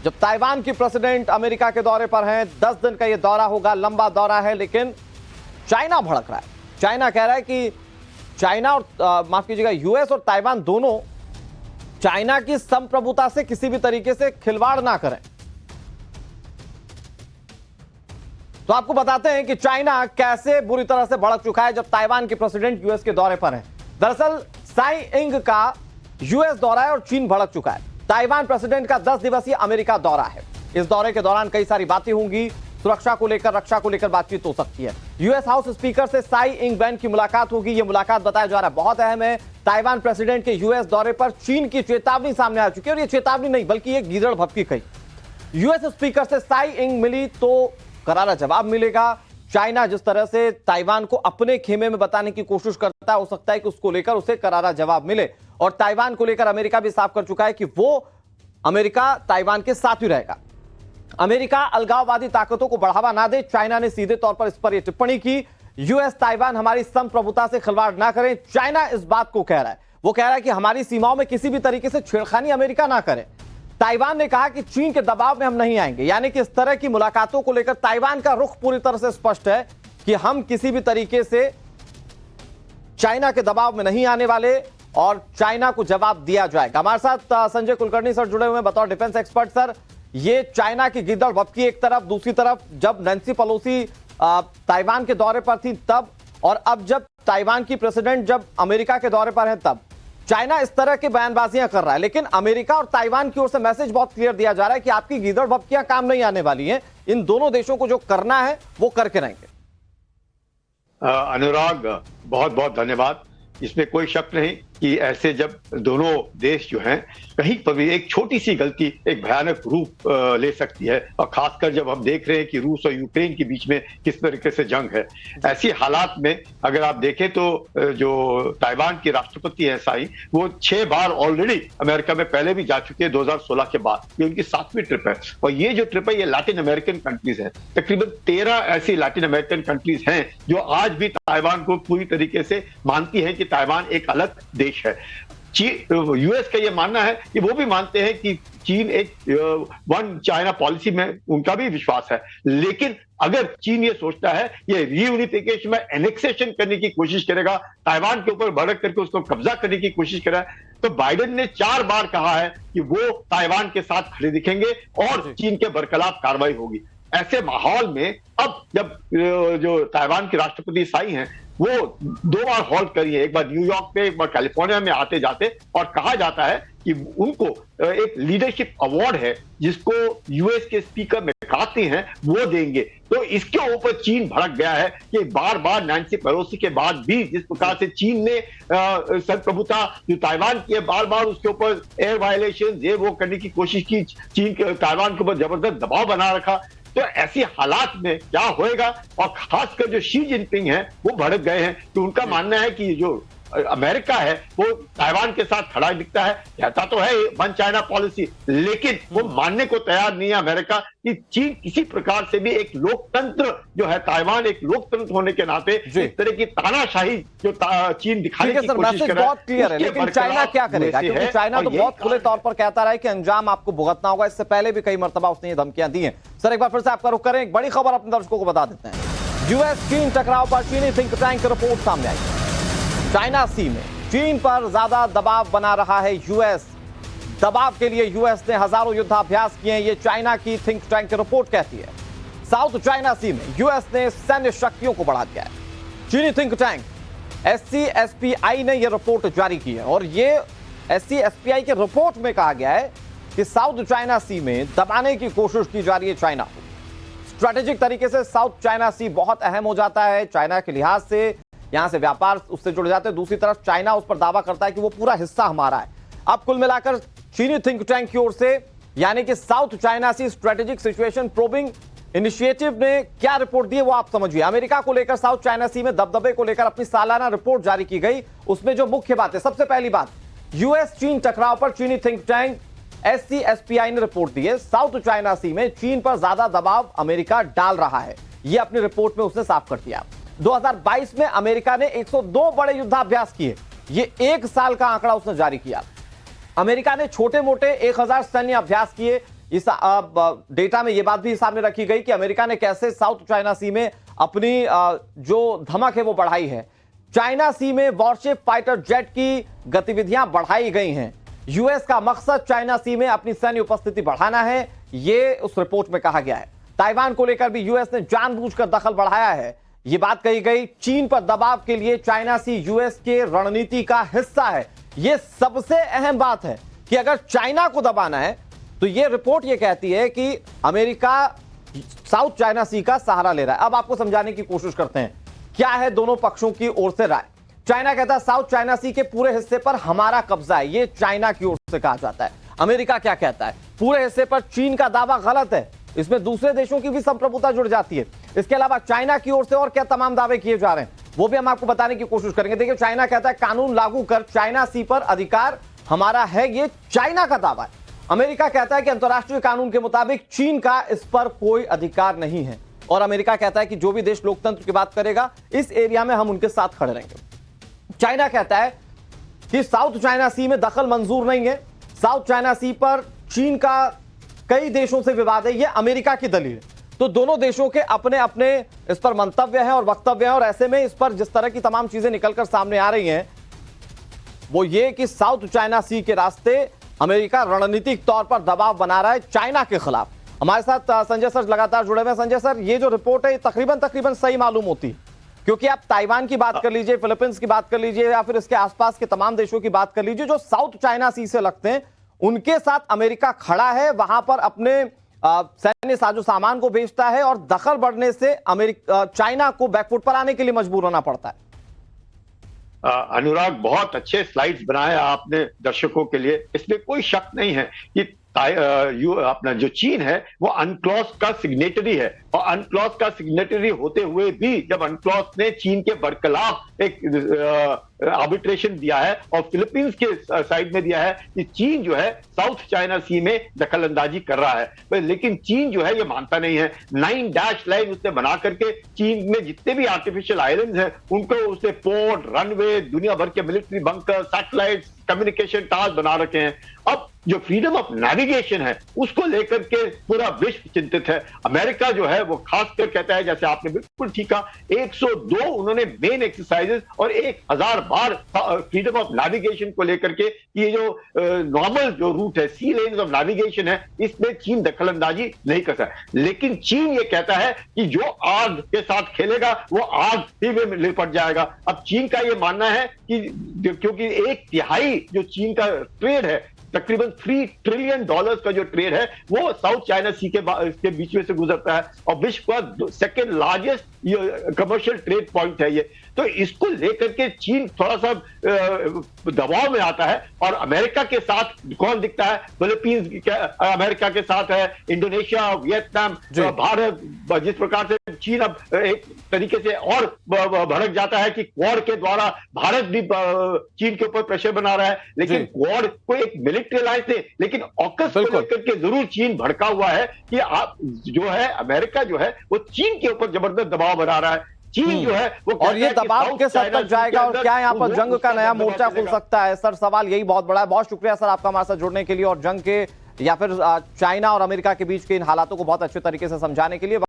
जब ताइवान की president America के दौरे पर हैं, 10 दिन का ये दौरा होगा, लंबा दौरा है, लेकिन चाइना भड़क रहा है। चाइना कह रहा है कि चाइना और माफ कीजिएगा यूएस और ताइवान दोनों चाइना की संप्रभुता से किसी भी तरीके से खिलवाड़ ना करें। तो आपको बताते हैं कि चाइना कैसे बुरी तरह से भड़क चुका है जब ताइवान के प्रेसिडेंट यूएस के दौरे पर हैं। दरअसल साई इंग का यूएस दौरा है और चीन भड़क चुका है। ताइवान प्रेसिडेंट का 10 दिवसीय अमेरिका दौरा है। इस दौरे के दौरान कई सारी बातें होंगी, सुरक्षा को लेकर, रक्षा को लेकर बातचीत हो सकती है। यूएस हाउस स्पीकर से साई इंग वैन की मुलाकात होगी। यह मुलाकात बताया जा रहा है बहुत अहम है। ताइवान प्रेसिडेंट के यूएस दौरे पर चीन की चेतावनी सामने आ चुकी है और यह चेतावनी नहीं बल्कि एक गीदड़ भभकी कही। यूएस स्पीकर से साई इंग मिली तो करारा जवाब मिलेगा। चाइना जिस तरह से ताइवान को अपने खेमे में बताने की कोशिश करता है, हो सकता है कि उसको लेकर उसे करारा जवाब मिले। और ताइवान को लेकर अमेरिका भी साफ कर चुका है कि वो अमेरिका ताइवान के साथ ही रहेगा। अमेरिका अलगाववादी ताकतों को बढ़ावा ना दे, चाइना ने सीधे तौर पर इस पर यह टिप्पणी की। यूएस ताइवान हमारी संप्रभुता से खिलवाड़ ना करें, चाइना इस बात को कह रहा है। वो कह रहा है कि हमारी सीमाओं में किसी भी तरीके से छेड़खानी अमेरिका ना करे। ताइवान ने कहा कि चीन के दबाव में हम नहीं आएंगे, यानी कि इस तरह की मुलाकातों को लेकर ताइवान का रुख पूरी तरह से स्पष्ट है कि हम किसी भी तरीके से चाइना के दबाव में नहीं आने वाले और चाइना को जवाब दिया जाएगा। हमारे साथ संजय कुलकर्णी सर जुड़े हुए हैं बतौर डिफेंस एक्सपर्ट। सर, ये चाइना की गिद्दड़ भभकी एक तरफ, दूसरी तरफ जब नैन्सी पेलोसी ताइवान के दौरे पर थी तब, और अब जब ताइवान की प्रेसिडेंट जब अमेरिका के दौरे पर है तब चाइना इस तरह की बयानबाजियां कर रहा है। लेकिन अमेरिका और ताइवान की ओर से मैसेज बहुत क्लियर दिया जा रहा है कि आपकी गिद्दड़ भभकियां काम नहीं आने वाली हैं। इन दोनों देशों को जो करना है वो करके रहेंगे। अनुराग, बहुत बहुत धन्यवाद। इसमें कोई शक नहीं कि ऐसे जब दोनों देश जो हैं कहीं पर भी एक छोटी सी गलती एक भयानक रूप ले सकती है, और खासकर जब हम देख रहे हैं कि रूस और यूक्रेन के बीच में किस तरीके से जंग है। ऐसी हालात में अगर आप देखें तो जो ताइवान के राष्ट्रपति हैं साई, वो 6 बार ऑलरेडी अमेरिका में पहले भी जा चुके हैं 2016 के बाद। ये उनकी 7वीं ट्रिप है, और ये जो ट्रिप है ये लैटिन अमेरिकन कंट्रीज है। तकरीबन 13 ऐसी लैटिन अमेरिकन कंट्रीज हैं जो आज भी ताइवान को पूरी तरीके से मानती हैं कि ताइवान एक अलग देश है। यूएस का यह मानना है कि वो भी मानते हैं कि चीन एक वन चाइना पॉलिसी में उनका भी विश्वास है। लेकिन अगर चीन ये सोचता है ये रीयूनिफिकेशन में एनेक्सेशन करने की कोशिश करेगा, ताइवान के ऊपर भड़क करके उसको कब्जा करने की कोशिश करेगा, तो बाइडेन ने 4 बार कहा है कि वो ताइवान के साथ खड़े दिखेंगे और चीन के बरखिलाफ कार्रवाई होगी। ऐसे माहौल में अब जब जो ताइवान के राष्ट्रपति साई हैं वो 2 बार हॉल्ट करी है, एक बार न्यूयॉर्क पे, एक बार कैलिफोर्निया में आते जाते, और कहा जाता है कि उनको एक लीडरशिप अवार्ड है जिसको यूएस के स्पीकर मैकार्थी हैं वो देंगे। तो इसके ऊपर चीन भड़क गया है कि बार बार नैन्सी पेलोसी के बाद भी जिस प्रकार से चीन ने संप्रभुता जो ताइवान की है, बार बार उसके ऊपर एयर वायलेशन ये वो करने की कोशिश की, चीन के ताइवान के ऊपर जबरदस्त दबाव बना रखा। तो ऐसी हालात में क्या होएगा, और खासकर जो शी जिनपिंग है वो भड़क गए हैं कि उनका मानना है कि जो अमेरिका है वो ताइवान के साथ खड़ा दिखता है, कहता तो है वन चाइना पॉलिसी, लेकिन वो मानने को तैयार नहीं है अमेरिका कि चीन किसी प्रकार से भी एक लोकतंत्र जो है, ताइवान एक लोकतंत्र होने के नाते इस तरह की तानाशाही जो चीन दिखाने की कोशिश कर रहा है। बहुत क्लियर है, लेकिन चाइना क्या करेगा? क्योंकि चाइना तो बहुत खुले तौर पर कहता रहा है कि अंजाम आपको भुगतना होगा। इससे पहले भी कई मर्तबा उसने ये धमकियां दी हैं। सर, एक बार फिर से आपका रुख करें, एक बड़ी खबर अपने दर्शकों को बता देते हैं। यूएस चीन टकराव पर चीनी थिंक टैंक की रिपोर्ट सामने आई। चाइना सी में चीन पर ज्यादा दबाव बना रहा है यूएस। दबाव के लिए यूएस ने हजारों युद्धाभ्यास किए हैं, ये चाइना की थिंक टैंक की रिपोर्ट कहती है। साउथ चाइना सी में यूएस ने सैन्य शक्तियों को बढ़ा दिया है। चीनी थिंक टैंक SCSPI ने यह रिपोर्ट जारी की है, और ये SCSPI के रिपोर्ट में कहा गया है कि साउथ चाइना सी में दबाने की कोशिश की जा रही है चाइना को। स्ट्रेटेजिक तरीके से साउथ चाइना सी बहुत अहम हो जाता है चाइना के लिहाज से, यहां से व्यापार उससे जुड़ जाते हैं। दूसरी तरफ चाइना उस पर दावा करता है कि वो पूरा हिस्सा हमारा है। अब कुल मिलाकर चीनी थिंक टैंक की ओर से, यानी कि साउथ चाइना सी स्ट्रेटेजिक सिचुएशन प्रोबिंग इनिशिएटिव ने क्या रिपोर्ट दी है वो आप समझिए। अमेरिका को लेकर साउथ चाइना सी में दबदबे को लेकर अपनी सालाना रिपोर्ट जारी की गई। उसमें जो मुख्य बात है, सबसे पहली बात, यूएस चीन टकराव पर चीनी थिंक टैंक SCSPI ने रिपोर्ट दी है। साउथ चाइना सी में चीन पर ज्यादा दबाव अमेरिका डाल रहा है, यह अपनी रिपोर्ट में उसने साफ कर दिया। 2022 में अमेरिका ने 102 बड़े युद्धाभ्यास किए, ये 1 साल का आंकड़ा उसने जारी किया। अमेरिका ने छोटे मोटे 1000 सैन्य अभ्यास किए, इस डेटा में यह बात भी सामने रखी गई कि अमेरिका ने कैसे साउथ चाइना सी में अपनी जो धमक है वो बढ़ाई है। चाइना सी में वॉरशिप फाइटर जेट की गतिविधियां बढ़ाई गई हैं। यूएस का मकसद चाइना सी में अपनी सैन्य उपस्थिति बढ़ाना है, यह उस रिपोर्ट में कहा गया है। ताइवान को लेकर भी यूएस ने जानबूझकर दखल बढ़ाया है, यह बात कही गई। चीन पर दबाव के लिए चाइना सी यूएस के रणनीति का हिस्सा है। यह सबसे अहम बात है कि अगर चाइना को दबाना है तो यह रिपोर्ट यह कहती है कि अमेरिका साउथ चाइना सी का सहारा ले रहा है। अब आपको समझाने की कोशिश करते हैं क्या है दोनों पक्षों की ओर से राय। चाइना कहता है साउथ चाइना सी के पूरे हिस्से पर हमारा कब्जा है, यह चाइना की ओर से कहा जाता है। अमेरिका क्या कहता है, पूरे हिस्से पर चीन का दावा गलत है, इसमें दूसरे देशों की भी संप्रभुता जुड़ जाती है। इसके अलावा चाइना की ओर से और क्या तमाम दावे किए जा रहे हैं वो भी हम आपको बताने की कोशिश करेंगे। देखिए, चाइना कहता है कानून लागू कर चाइना सी पर अधिकार हमारा है, यह चाइना का दावा है। अमेरिका कहता है कि अंतर्राष्ट्रीय कानून के मुताबिक चीन का इस पर कोई अधिकार नहीं है, और अमेरिका कहता है कि जो भी देश लोकतंत्र की बात करेगा इस एरिया में हम उनके साथ खड़े रहेंगे। चाइना कहता है कि साउथ चाइना सी में दखल मंजूर नहीं है, साउथ चाइना सी पर चीन का कई देशों से विवाद है, यह अमेरिका की दलील है। तो दोनों देशों के अपने अपने इस पर मंतव्य हैं और वक्तव्य हैं, और ऐसे में इस पर जिस तरह की तमाम चीजें निकलकर सामने आ रही हैं वो ये कि साउथ चाइना सी के रास्ते अमेरिका रणनीतिक तौर पर दबाव बना रहा है चाइना के खिलाफ। हमारे साथ संजय सर लगातार जुड़े हुए हैं। संजय सर, ये जो रिपोर्ट है तकरीबन सही मालूम होती है, क्योंकि आप ताइवान की बात कर लीजिए, फिलीपींस की बात कर लीजिए, या फिर इसके आसपास के तमाम देशों की बात कर लीजिए जो साउथ चाइना सी से लगते हैं, उनके साथ अमेरिका खड़ा है, वहां पर अपने सैन्य साजो सामान को भेजता है, और दखल बढ़ने से चाइना को बैकफुट पर आने के लिए मजबूर होना पड़ता है। अनुराग, बहुत अच्छे स्लाइड्स बनाए आपने दर्शकों के लिए। इसमें कोई शक नहीं है कि अपना जो चीन है वो अनक्लॉस का सिग्नेटरी है, और अनक्लॉस का सिग्नेटरी होते हुए भी जब अनक्लॉस ने चीन के बरखिलाफ एक आर्बिट्रेशन दिया है और फिलीपींस के साइड में दिया है कि चीन जो है साउथ चाइना सी में दखल अंदाजी कर रहा है, लेकिन चीन जो है ये मानता नहीं है। 9 डैश लाइन उसने बना करके चीन में जितने भी आर्टिफिशियल आइलैंड्स हैं उनको उसने पोर्ट, रनवे, दुनिया भर के military bunker, satellite, communication tower बना रखे हैं। अब जो फ्रीडम ऑफ नेविगेशन है उसको लेकर के पूरा विश्व चिंतित है। अमेरिका जो है वो खासकर कहता है, जैसे आपने बिल्कुल ठीक कहा, 102 उन्होंने मेन एक्सरसाइजेस और 1000 बार फ्रीडम ऑफ नेविगेशन को लेकर के, ये जो नॉर्मल जो रूट है, सी लेन्स ऑफ नेविगेशन है, इसमें चीन दखल अंदाजी नहीं कर सकता। लेकिन चीन ये कहता है कि जो आग के साथ खेलेगा वो आग ही में लिपट जाएगा। अब चीन का ये मानना है कि क्योंकि 1/3 जो चीन का ट्रेड है, तकरीबन $3 ट्रिलियन का जो ट्रेड है वो साउथ चाइना सी के बीच में से गुजरता है, और विश्व का second largest commercial trade point है ये। तो इसको लेकर के चीन थोड़ा सा दबाव में आता है, और अमेरिका के साथ कौन दिखता है? फिलीपींस अमेरिका के साथ है, इंडोनेशिया, वियतनाम, भारत। जिस प्रकार से चीन अब एक तरीके से और भड़क जाता है कि क्वाड के द्वारा भारत भी चीन के ऊपर प्रेशर बना रहा है, लेकिन क्वाड को एक मिलिट्री अलायंस नहीं, लेकिन ऑकस को लेकर के जरूर चीन भड़का हुआ है कि आप जो है अमेरिका जो है वो चीन के ऊपर जबरदस्त दबाव बना रहा है। चीन जो है वो, और ये दबाव किस हद तक जाएगा और क्या यहाँ पर जंग का नया मोर्चा खुल सकता है? सर, सवाल यही बहुत बड़ा है। बहुत शुक्रिया सर आपका हमारे साथ जुड़ने के लिए, और जंग के या फिर चाइना और अमेरिका के बीच के इन हालातों को बहुत अच्छे तरीके से समझाने के लिए।